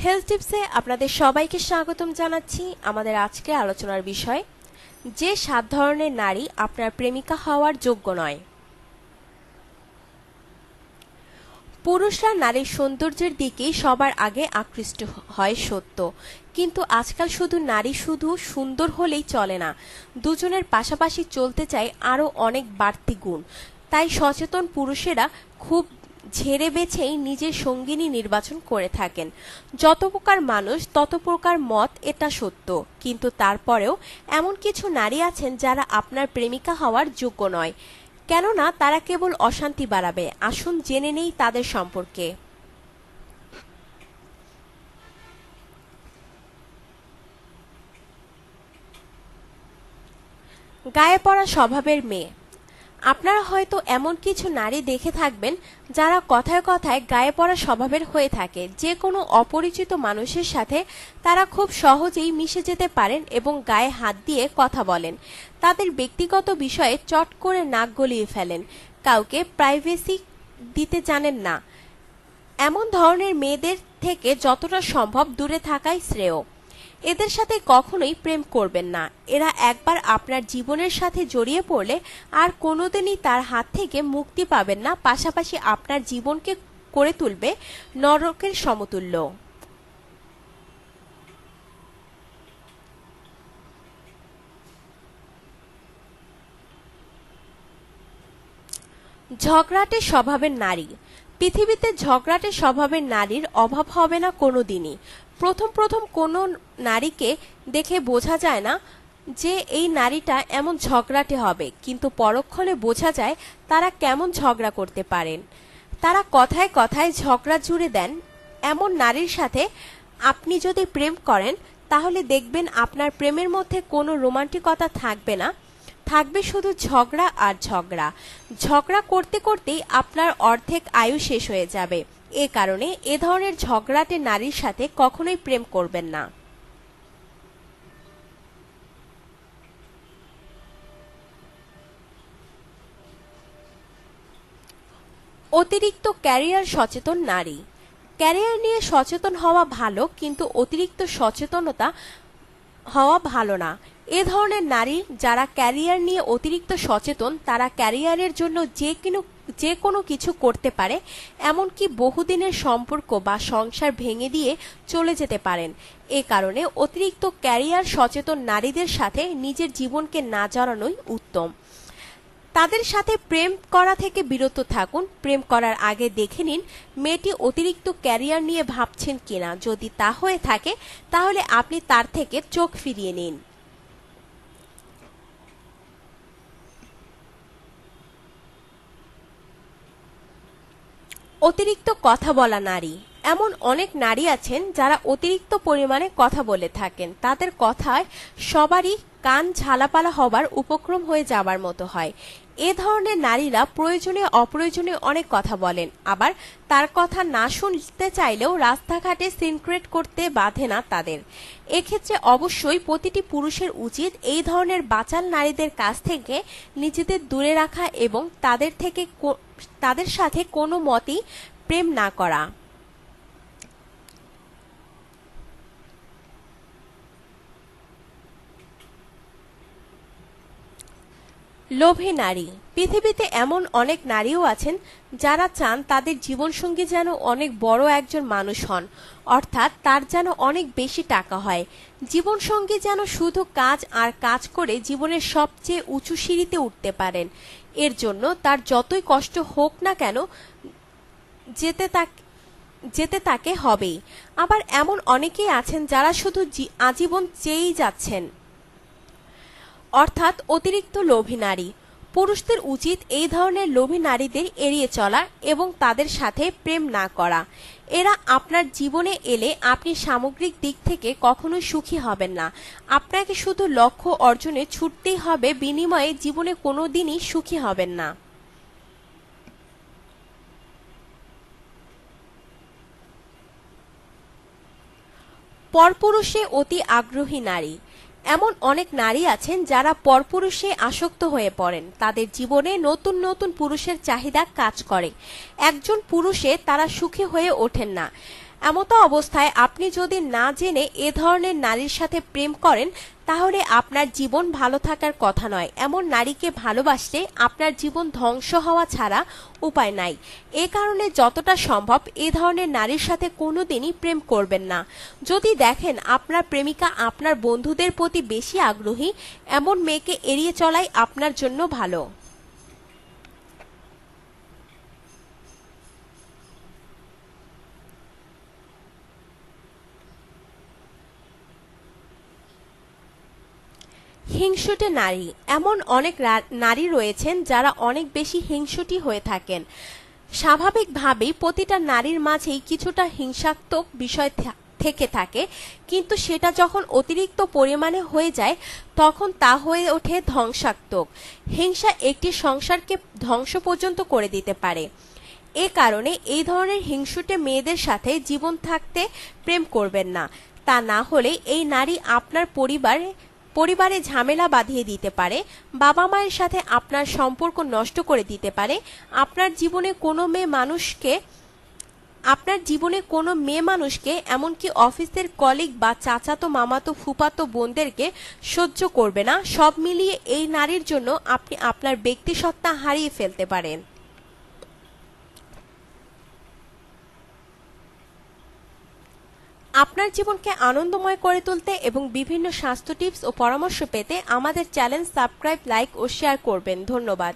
Health টিপসে আপনাদের সবাইকে স্বাগতম জানাচ্ছি। আমাদের আজকে আলোচনার বিষয়, যে 7 ধরনের নারী আপনার প্রেমিকা হওয়ার যোগ্য নয়। পুরুষরা নারীর সৌন্দর্যের দিকেই সবার আগে আকৃষ্ট হয় সত্য, কিন্তু আজকাল নারী শুধু সুন্দর হলেই চলে না, দুজনের পাশাপাশি চলতে চায় আরও অনেক বাড়তি গুণ। তাই সচেতন পুরুষেরা খুব ঝেড়ে বেছেই নিজের সঙ্গিনী নির্বাচন করে থাকেন। যত প্রকার মানুষ তত প্রকার মত, এটা সত্য, কিন্তু তারপরেও এমন কিছু নারী আছেন যারা আপনার প্রেমিকা হওয়ার যোগ্য নয়, কেননা তারা কেবল অশান্তি বাড়াবে। আসুন জেনে নেই তাদের সম্পর্কে। গায়ে পড়া স্বভাবের মেয়ে। আপনারা হয়তো এমন কিছু নারী দেখে থাকবেন যারা কথায় কথায় গায়ে পড়া স্বভাবের হয়ে থাকে। যে কোনো অপরিচিত মানুষের সাথে তারা খুব সহজেই মিশে যেতে পারেন এবং গায়ে হাত দিয়ে কথা বলেন। তাদের ব্যক্তিগত বিষয়ে চট করে নাক গলিয়ে ফেলেন, কাউকে প্রাইভেসি দিতে জানেন না। এমন ধরনের মেয়েদের থেকে যতটা সম্ভব দূরে থাকাই শ্রেয়। এদের সাথে কখনোই প্রেম করবেন না। এরা একবার আপনার জীবনের সাথে জড়িয়ে পড়লে আর কোনোদিনই তার হাত থেকে মুক্তি পাবেন না, পাশাপাশি আপনার জীবনকে করে তুলবে নরকের সমতুল্য। ঝগড়াটে স্বভাবের নারী। পৃথিবীতে ঝগড়াটে স্বভাবের নারীর অভাব হবে না কোনোদিনই। প্রথম প্রথম কোনো নারীকে দেখে বোঝা যায় না যে এই নারীটা এমন ঝগড়াটে হবে, কিন্তু পরক্ষণে বোঝা যায় তারা কেমন ঝগড়া করতে পারেন। তারা কথায় কথায় ঝগড়া জুড়ে দেন। এমন নারীর সাথে আপনি যদি প্রেম করেন তাহলে দেখবেন আপনার প্রেমের মধ্যে কোনো রোমান্টিকতা থাকবে না, থাকবে শুধু ঝগড়া আর ঝগড়া। ঝগড়া করতে করতেই আপনার অর্ধেক আয়ু শেষ হয়ে যাবে। এ কারণে এ ধরনের ঝগড়াটে নারীর সাথে কখনোই প্রেম করবেন না। অতিরিক্ত ক্যারিয়ার সচেতন নারী। ক্যারিয়ার নিয়ে সচেতন হওয়া ভালো, কিন্তু অতিরিক্ত সচেতনতা হওয়া ভালো না। এ ধরনের নারী যারা ক্যারিয়ার নিয়ে অতিরিক্ত সচেতন, তারা ক্যারিয়ারের জন্য যে কোনো কিছু করতে পারে, এমনকি বহুদিনের সম্পর্ক বা সংসার ভেঙে দিয়ে চলে যেতে পারেন। এ কারণে অতিরিক্ত ক্যারিয়ার সচেতন নারীদের সাথে নিজের জীবনকে না জড়ানোই উত্তম। তাদের সাথে প্রেম করা থেকে বিরত থাকুন। প্রেম করার আগে দেখে নিন মেয়েটি অতিরিক্ত ক্যারিয়ার নিয়ে ভাবছেন কিনা। যদি তা হয়ে থাকে তাহলে আপনি তার থেকে চোখ ফিরিয়ে নিন। অতিরিক্ত কথা বলা নারী। এমন অনেক নারী আছেন যারা অতিরিক্ত পরিমাণে কথা বলে থাকেন। তাদের কথায় সবারই কান ঝালাপালা হবার উপক্রম হয়ে যাবার মতো হয়। এ ধরনের নারীরা প্রয়োজনে অপ্রয়োজনে অনেক কথা বলেন, আবার তার কথা না শুনতে চাইলেও রাস্তাঘাটে সিনক্রেট করতে বাধে না তাদের। এক্ষেত্রে অবশ্যই প্রতিটি পুরুষের উচিত এই ধরনের বাচাল নারীদের কাছ থেকে নিজেদের দূরে রাখা এবং তাদের সাথে কোনো মতেই প্রেম না করা। লোভী নারী। পৃথিবীতে এমন অনেক নারীও আছেন যারা চান তাদের জীবনসঙ্গী যেন অনেক বড় একজন মানুষ হন, অর্থাৎ তার যেন অনেক বেশি টাকা হয়। জীবনসঙ্গী যেন শুধু কাজ আর কাজ করে জীবনের সবচেয়ে উঁচু সিঁড়িতে উঠতে পারেন। এর জন্য তার যতই কষ্ট হোক না কেন যেতে তাকে হবেই। আবার এমন অনেকেই আছেন যারা শুধু আজীবন চেয়েই যাচ্ছেন, অর্থাৎ অতিরিক্ত লোভী নারী। পুরুষদের উচিত এই ধরনের লোভী নারীদের এড়িয়ে চলা এবং তাদের সাথে প্রেম না করা। এরা আপনার জীবনে এলে আপনি সামগ্রিক দিক থেকে কখনোই সুখী হবেন না। আপনাকে শুধু লক্ষ্য অর্জনে ছুটতেই হবে, বিনিময়ে জীবনে কোনোদিনই সুখী হবেন না। পরপুরুষে অতি আগ্রহী নারী। এমন অনেক নারী আছেন যারা পরপুরুষে আসক্ত হয়ে পড়েন। তাদের জীবনে নতুন নতুন পুরুষের চাহিদা কাজ করে। একজন পুরুষে তারা সুখী হয়ে ওঠেন না। এমতো অবস্থায় আপনি যদি না জেনে এ ধরনের নারীর সাথে প্রেম করেন তাহলে আপনার জীবন ভালো থাকার কথা নয়। এমন নারীকে ভালোবাসলে আপনার জীবন ধ্বংস হওয়া ছাড়া উপায় নাই। এ কারণে যতটা সম্ভব এ ধরনের নারীর সাথে কোনোদিনই প্রেম করবেন না। যদি দেখেন আপনার প্রেমিকা আপনার বন্ধুদের প্রতি বেশি আগ্রহী, এমন মেয়েকে এড়িয়ে চলাই আপনার জন্য ভালো। হিংসুটে নারী। এমন অনেক নারী রয়েছেন যারা অনেক বেশি হিংসুটে হয়ে থাকেন। স্বাভাবিকভাবেই প্রতিটা নারীর মাঝেই কিছুটা হিংসাত্মক বিষয় থেকে থাকে, কিন্তু সেটা যখন অতিরিক্ত পরিমাণে হয়ে যায় তখন তা হয়ে ওঠে ধ্বংসাত্মক। হিংসা একটি সংসারকে ধ্বংস পর্যন্ত করে দিতে পারে। এ কারণে এই ধরনের হিংসুটে মেয়েদের সাথে জীবন থাকতে প্রেম করবেন না। তা না হলে এই নারী আপনার পরিবারে ঝামেলা বাঁধিয়ে দিতে পারে, বাবা মায়ের সাথে আপনার সম্পর্ক নষ্ট করে দিতে পারে। আপনার জীবনে কোনো মেয়ে মানুষকে এমনকি অফিসের কলিগ বা চাচাতো মামাতো ফুফাতো বোনদেরকে সহ্য করবে না। সব মিলিয়ে এই নারীর জন্য আপনি আপনার ব্যক্তিসত্তা হারিয়ে ফেলতে পারেন। আপনার জীবনকে আনন্দময় করে তুলতে এবং বিভিন্ন স্বাস্থ্য টিপস ও পরামর্শ পেতে আমাদের চ্যানেল সাবস্ক্রাইব, লাইক ও শেয়ার করবেন। ধন্যবাদ।